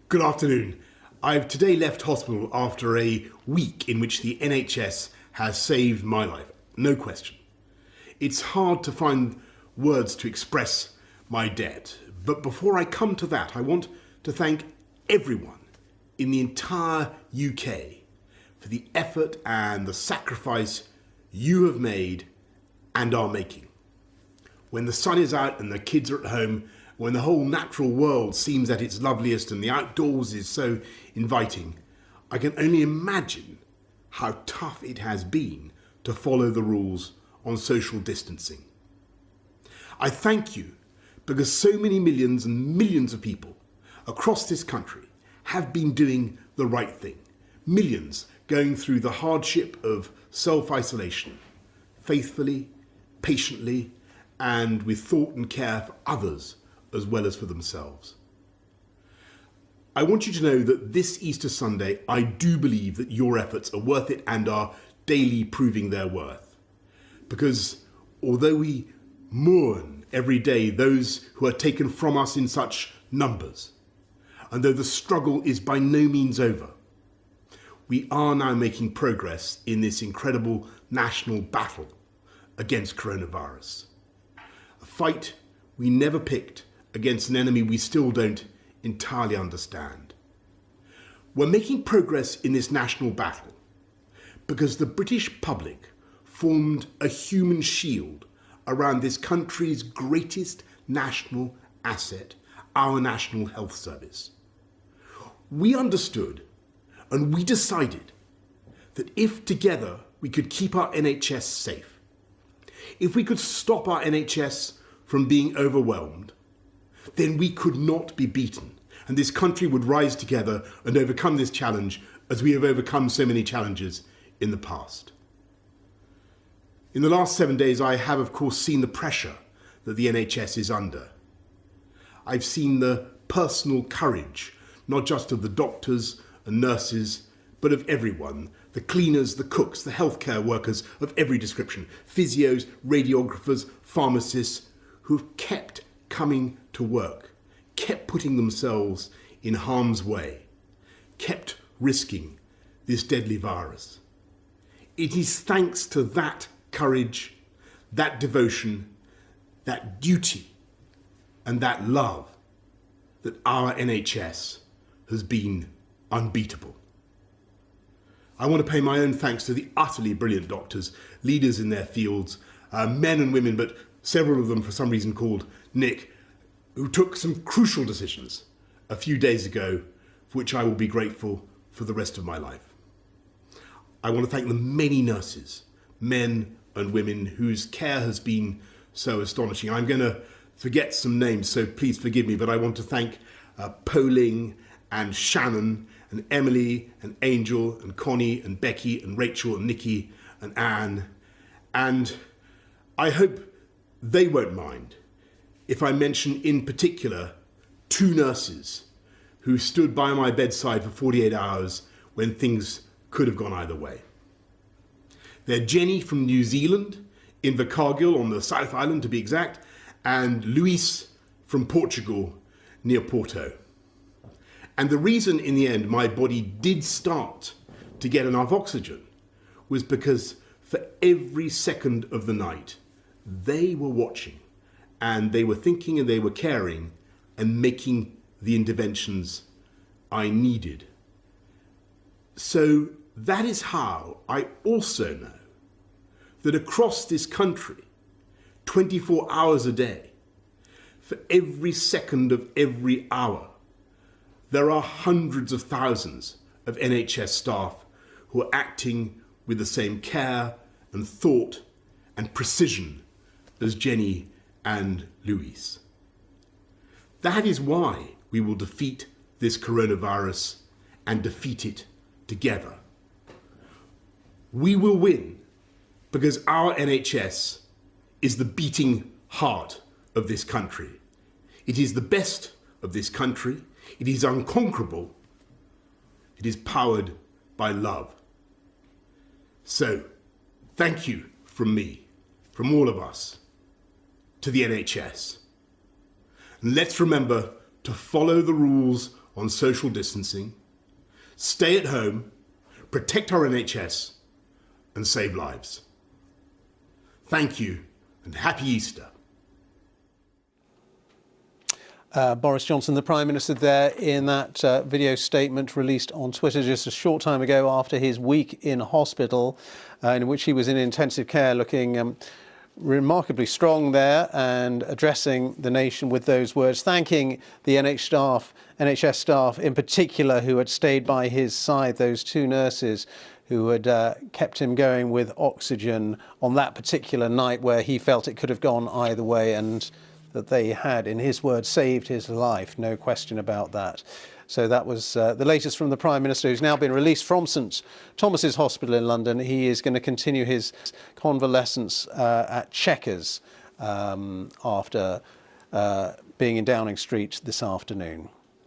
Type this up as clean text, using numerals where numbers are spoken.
Good afternoon. I've today left hospital after a week in which the NHS has saved my life, no question. It's hard to find words to express my debt, but before I come to that, I want to thank everyone in the entire UK for the effort and the sacrifice you have made and are making. When the sun is out and the kids are at home, when the whole natural world seems at its loveliest and the outdoors is so inviting, I can only imagine how tough it has been to follow the rules on social distancing. I thank you because so many millions and millions of people across this country have been doing the right thing. Millions going through the hardship of self-isolation, faithfully, patiently, and with thought and care for others as well as for themselves. I want you to know that this Easter Sunday, I do believe that your efforts are worth it and are daily proving their worth. Because although we mourn every day those who are taken from us in such numbers, and though the struggle is by no means over, we are now making progress in this incredible national battle against coronavirus. A fight we never picked against an enemy we still don't entirely understand. We're making progress in this national battle because the British public formed a human shield around this country's greatest national asset, our National Health Service. We understood and we decided that if together we could keep our NHS safe, if we could stop our NHS from being overwhelmed, then we could not be beaten, and this country would rise together and overcome this challenge as we have overcome so many challenges in the past. In the last 7 days, I have, of course, seen the pressure that the NHS is under. I've seen the personal courage, not just of the doctors and nurses, but of everyone, the cleaners, the cooks, the healthcare workers of every description, physios, radiographers, pharmacists, who've kept coming to work, kept putting themselves in harm's way, kept risking this deadly virus. It is thanks to that courage, that devotion, that duty, and that love that our NHS has been unbeatable. I want to pay my own thanks to the utterly brilliant doctors, leaders in their fields, men and women, but several of them for some reason called Nick, who took some crucial decisions a few days ago, for which I will be grateful for the rest of my life. I want to thank the many nurses, men and women, whose care has been so astonishing. I'm going to forget some names, so please forgive me, but I want to thank Poling and Shannon and Emily and Angel and Connie and Becky and Rachel and Nikki and Anne. And I hope they won't mind if I mention in particular 2 nurses who stood by my bedside for 48 hours when things could have gone either way. They're Jenny from New Zealand, in Invercargill on the South Island to be exact, and Luis from Portugal near Porto. And the reason in the end my body did start to get enough oxygen was because for every second of the night, they were watching and they were thinking and they were caring and making the interventions I needed. So that is how I also know that across this country, 24 hours a day, for every second of every hour, there are hundreds of thousands of NHS staff who are acting with the same care and thought and precision as Jenny and Luis. That is why we will defeat this coronavirus and defeat it together. We will win because our NHS is the beating heart of this country. It is the best of this country. It is unconquerable. It is powered by love. So, thank you from me, from all of us, to the NHS. And let's remember to follow the rules on social distancing, stay at home, protect our NHS, and save lives. Thank you, and happy Easter. Boris Johnson, the Prime Minister, there in that video statement released on Twitter just a short time ago after his week in hospital, in which he was in intensive care, looking remarkably strong and addressing the nation with those words, thanking the NHS staff in particular who had stayed by his side, those two nurses who had kept him going with oxygen on that particular night where he felt it could have gone either way, and that they had, in his words, saved his life. No question about that. So that was the latest from the Prime Minister, who's now been released from St Thomas's Hospital in London. He is going to continue his convalescence at Chequers after being in Downing Street this afternoon.